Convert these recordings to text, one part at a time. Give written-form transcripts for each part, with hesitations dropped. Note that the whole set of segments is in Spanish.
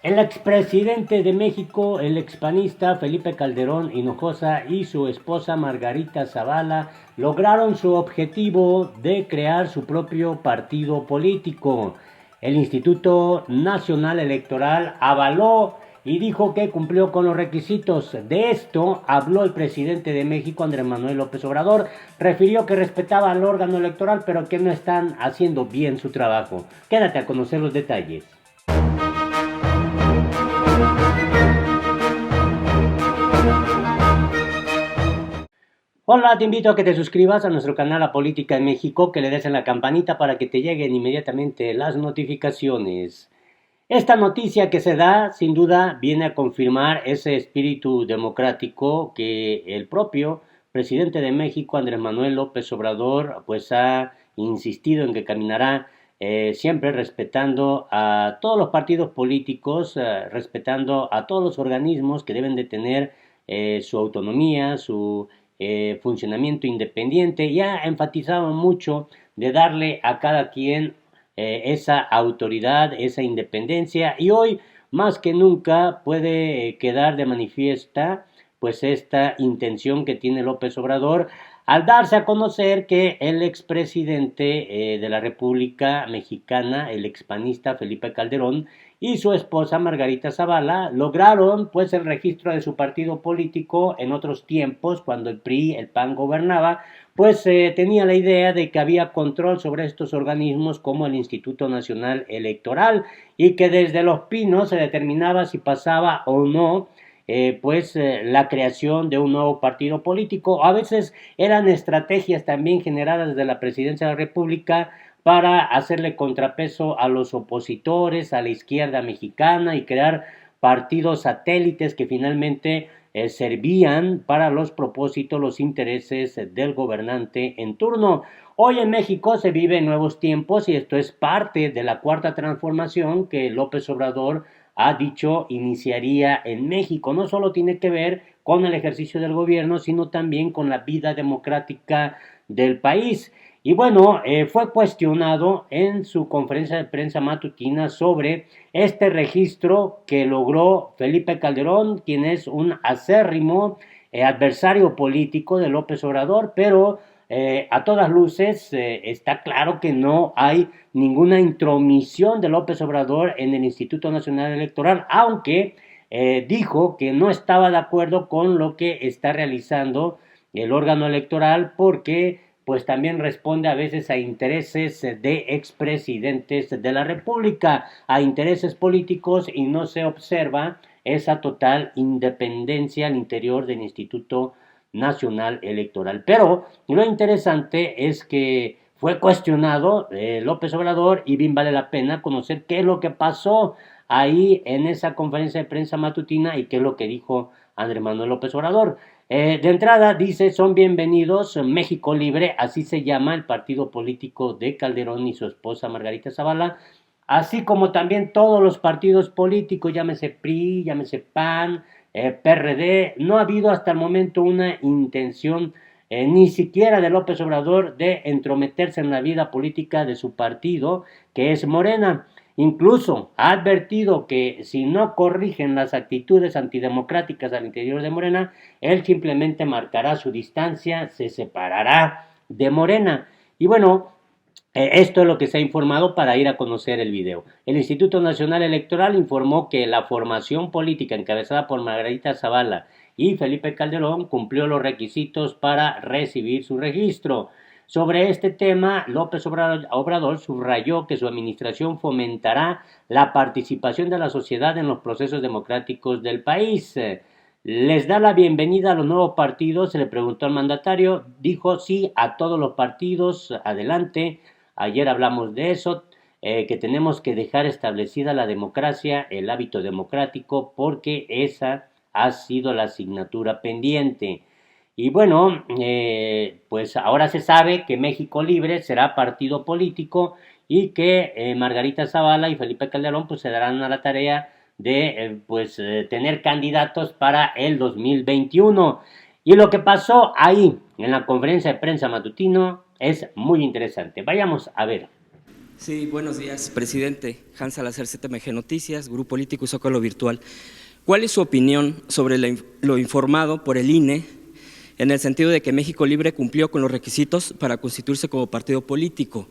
El expresidente de México, el expanista Felipe Calderón Hinojosa y su esposa Margarita Zavala lograron su objetivo de crear su propio partido político. El Instituto Nacional Electoral avaló y dijo que cumplió con los requisitos. De esto habló el presidente de México, Andrés Manuel López Obrador. Refirió que respetaba al órgano electoral, pero que no están haciendo bien su trabajo. Quédate a conocer los detalles. Hola, te invito a que te suscribas a nuestro canal La Política en México, que le des en la campanita para que te lleguen inmediatamente las notificaciones. Esta noticia que se da, sin duda, viene a confirmar ese espíritu democrático que el propio presidente de México, Andrés Manuel López Obrador, pues ha insistido en que caminará siempre respetando a todos los partidos políticos, respetando a todos los organismos que deben de tener su autonomía, su funcionamiento independiente. Ya ha enfatizado mucho de darle a cada quien esa autoridad, esa independencia, y hoy más que nunca puede quedar de manifiesta pues esta intención que tiene López Obrador al darse a conocer que el expresidente de la República Mexicana, el expanista Felipe Calderón, y su esposa Margarita Zavala lograron pues el registro de su partido político. En otros tiempos, cuando el PRI, el PAN gobernaba, pues tenía la idea de que había control sobre estos organismos como el Instituto Nacional Electoral, y que desde Los Pinos se determinaba si pasaba o no la creación de un nuevo partido político. A veces eran estrategias también generadas desde la presidencia de la República para hacerle contrapeso a los opositores, a la izquierda mexicana, y crear partidos satélites que finalmente servían para los propósitos, los intereses del gobernante en turno. Hoy en México se vive nuevos tiempos, y esto es parte de la cuarta transformación que López Obrador ha dicho iniciaría en México. No solo tiene que ver con el ejercicio del gobierno, sino también con la vida democrática del país. Y bueno, fue cuestionado en su conferencia de prensa matutina sobre este registro que logró Felipe Calderón, quien es un acérrimo adversario político de López Obrador, pero a todas luces está claro que no hay ninguna intromisión de López Obrador en el Instituto Nacional Electoral, aunque dijo que no estaba de acuerdo con lo que está realizando el órgano electoral, porque pues también responde a veces a intereses de expresidentes de la República, a intereses políticos, y no se observa esa total independencia al interior del Instituto Nacional Electoral. Pero lo interesante es que fue cuestionado López Obrador, y bien vale la pena conocer qué es lo que pasó ahí en esa conferencia de prensa matutina y qué es lo que dijo Andrés Manuel López Obrador. De entrada dice: son bienvenidos México Libre, así se llama el partido político de Calderón y su esposa Margarita Zavala, así como también todos los partidos políticos, llámese PRI, llámese PAN, PRD. No ha habido hasta el momento una intención ni siquiera de López Obrador de entrometerse en la vida política de su partido, que es Morena. Incluso ha advertido que si no corrigen las actitudes antidemocráticas al interior de Morena, él simplemente marcará su distancia, se separará de Morena. Y bueno, esto es lo que se ha informado para ir a conocer el video. El Instituto Nacional Electoral informó que la formación política encabezada por Margarita Zavala y Felipe Calderón cumplió los requisitos para recibir su registro. Sobre este tema, López Obrador subrayó que su administración fomentará la participación de la sociedad en los procesos democráticos del país. ¿Les da la bienvenida a los nuevos partidos?, se le preguntó al mandatario. Dijo sí a todos los partidos, adelante. Ayer hablamos de eso, que tenemos que dejar establecida la democracia, el hábito democrático, porque esa ha sido la asignatura pendiente. Y bueno, pues ahora se sabe que México Libre será partido político, y que Margarita Zavala y Felipe Calderón pues se darán a la tarea de tener candidatos para el 2021. Y lo que pasó ahí en la conferencia de prensa matutino es muy interesante. Vayamos a ver. Sí, buenos días, presidente. Hans Salazar, CTMG Noticias, Grupo Político y Zócalo Virtual. ¿Cuál es su opinión sobre lo informado por el INE en el sentido de que México Libre cumplió con los requisitos para constituirse como partido político,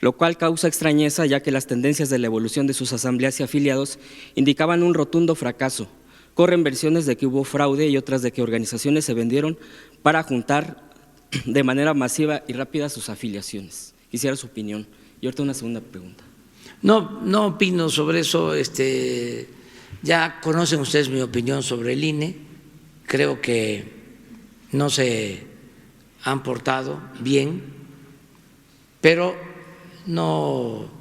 lo cual causa extrañeza ya que las tendencias de la evolución de sus asambleas y afiliados indicaban un rotundo fracaso? Corren versiones de que hubo fraude y otras de que organizaciones se vendieron para juntar de manera masiva y rápida sus afiliaciones. Quisiera su opinión. Y ahorita una segunda pregunta. No opino sobre eso. Ya conocen ustedes mi opinión sobre el INE. Creo que no se han portado bien, pero no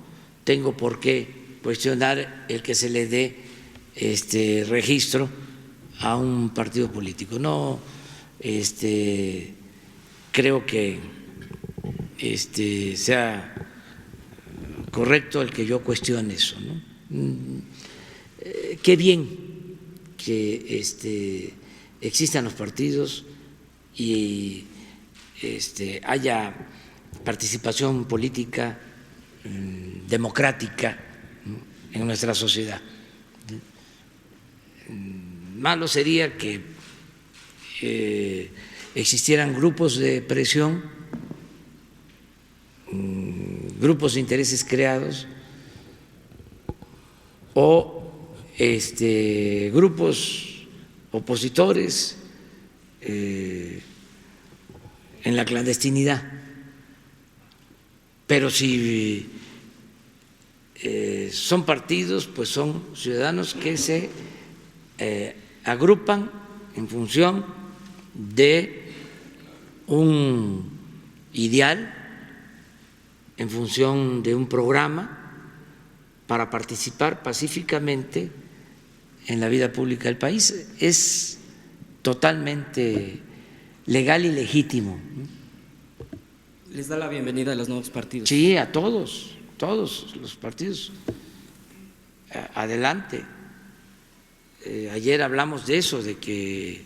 tengo por qué cuestionar el que se le dé registro a un partido político. No creo que sea correcto el que yo cuestione eso, ¿no? Qué bien que existan los partidos y haya participación política democrática, ¿no?, en nuestra sociedad. Malo sería que existieran grupos de presión, grupos de intereses creados o grupos opositores en la clandestinidad. Pero si son partidos, pues son ciudadanos que se agrupan en función de un ideal, en función de un programa para participar pacíficamente en la vida pública del país. Es totalmente legal y legítimo. ¿Les da la bienvenida a los nuevos partidos? Sí, a todos los partidos. Adelante. Ayer hablamos de eso, de que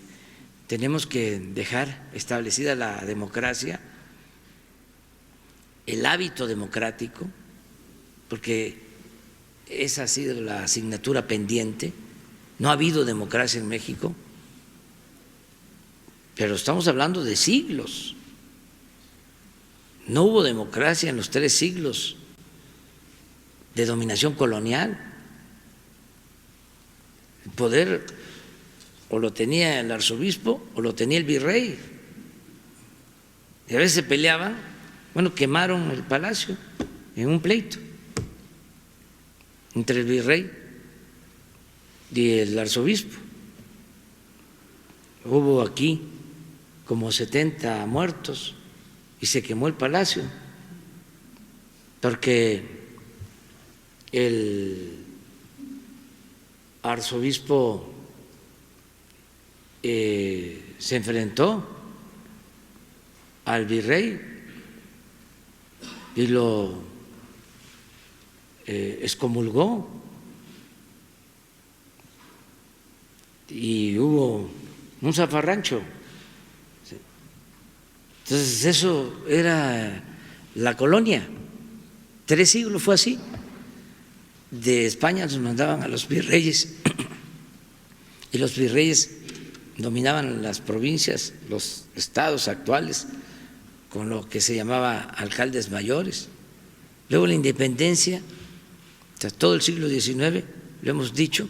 tenemos que dejar establecida la democracia, el hábito democrático, porque esa ha sido la asignatura pendiente. No ha habido democracia en México, pero estamos hablando de siglos. No hubo democracia en los 3 siglos de dominación colonial. El poder o lo tenía el arzobispo o lo tenía el virrey. Y a veces se peleaban, quemaron el palacio en un pleito entre el virrey y el arzobispo. Hubo aquí como 70 muertos y se quemó el palacio porque el arzobispo se enfrentó al virrey y lo excomulgó, y hubo un zafarrancho. Entonces eso era la colonia. 3 siglos fue así. De España nos mandaban a los virreyes y los virreyes dominaban las provincias, los estados actuales, con lo que se llamaba alcaldes mayores. Luego la independencia, o sea, todo el siglo XIX, lo hemos dicho,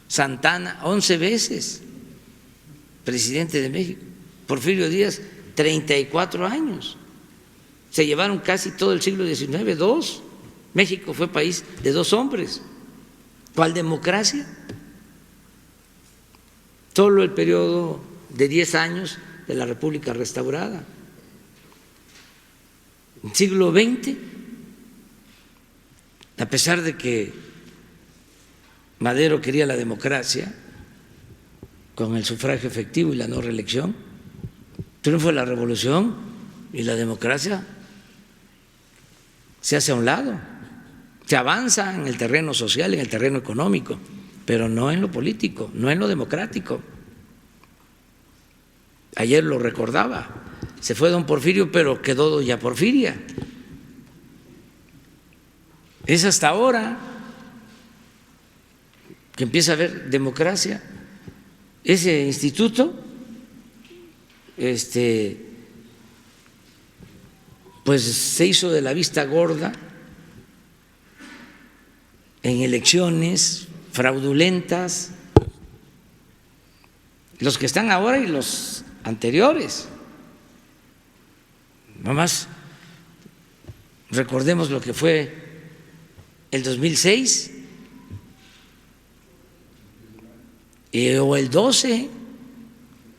Santana 11 veces presidente de México, Porfirio Díaz 34 años, se llevaron casi todo el siglo XIX, 2. México fue país de 2 hombres. ¿Cuál democracia? Solo el periodo de 10 años de la República restaurada. En el siglo XX, a pesar de que Madero quería la democracia con el sufragio efectivo y la no reelección, triunfo de la revolución y la democracia se hace a un lado. Se avanza en el terreno social, en el terreno económico, pero no en lo político, no en lo democrático. Ayer lo recordaba, se fue don Porfirio, pero quedó doña Porfiria. Es hasta ahora que empieza a haber democracia. Ese instituto, pues se hizo de la vista gorda en elecciones fraudulentas, los que están ahora y los anteriores. Nomás recordemos lo que fue el 2006 o el 12,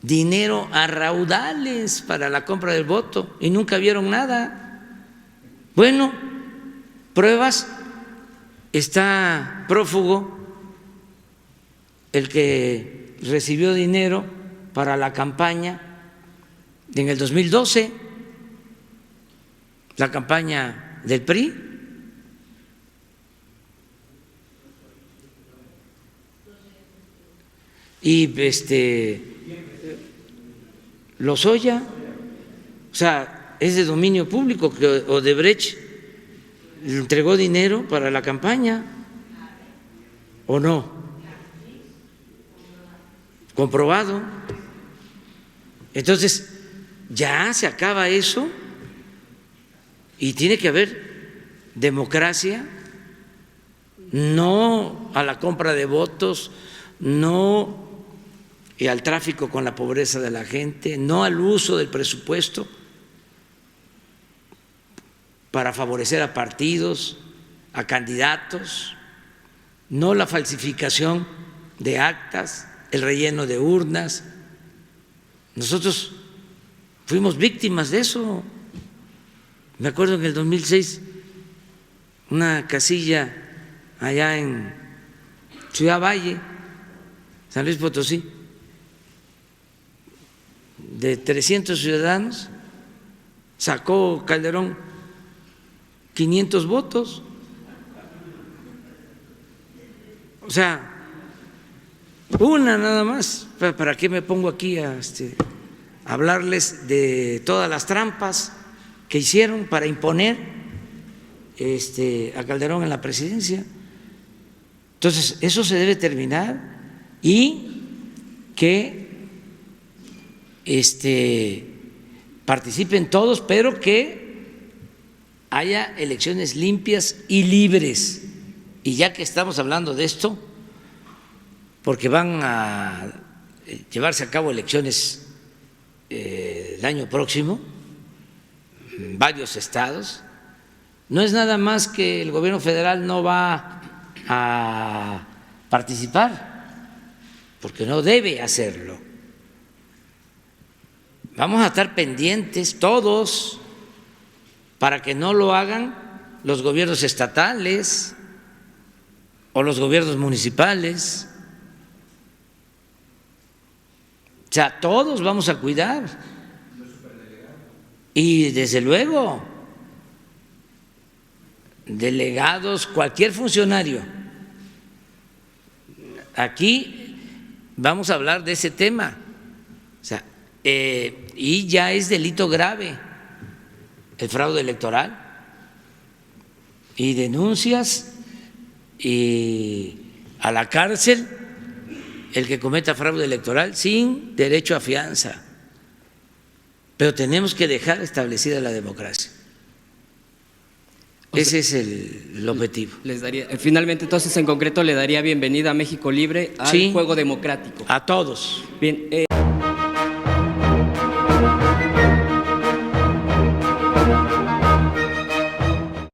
dinero a raudales para la compra del voto y nunca vieron nada. Bueno, pruebas, está prófugo el que recibió dinero para la campaña en el 2012, la campaña del PRI. Y Lozoya, o sea, es de dominio público que Odebrecht le entregó dinero para la campaña, ¿o no? Comprobado. Entonces, ya se acaba eso y tiene que haber democracia, no a la compra de votos, no al tráfico con la pobreza de la gente, no al uso del presupuesto para favorecer a partidos, a candidatos, no la falsificación de actas, el relleno de urnas. Nosotros fuimos víctimas de eso. Me acuerdo en el 2006, una casilla allá en Ciudad Valle, San Luis Potosí, de 300 ciudadanos, sacó Calderón 500 votos. O sea, una nada más. ¿Para qué me pongo aquí a hablarles de todas las trampas que hicieron para imponer a Calderón en la presidencia? Entonces, eso se debe terminar y que participen todos, pero que haya elecciones limpias y libres. Y ya que estamos hablando de esto, porque van a llevarse a cabo elecciones el año próximo en varios estados, no es nada más que el gobierno federal no va a participar, porque no debe hacerlo. Vamos a estar pendientes todos para que no lo hagan los gobiernos estatales o los gobiernos municipales. O sea, todos vamos a cuidar. Y desde luego, delegados, cualquier funcionario. Aquí vamos a hablar de ese tema. O sea, y ya es delito grave el fraude electoral. Y denuncias y a la cárcel el que cometa fraude electoral sin derecho a fianza. Pero tenemos que dejar establecida la democracia. Ese es el objetivo. Finalmente, entonces, en concreto, le daría bienvenida a México Libre al Sí, juego democrático. a todos. Bien.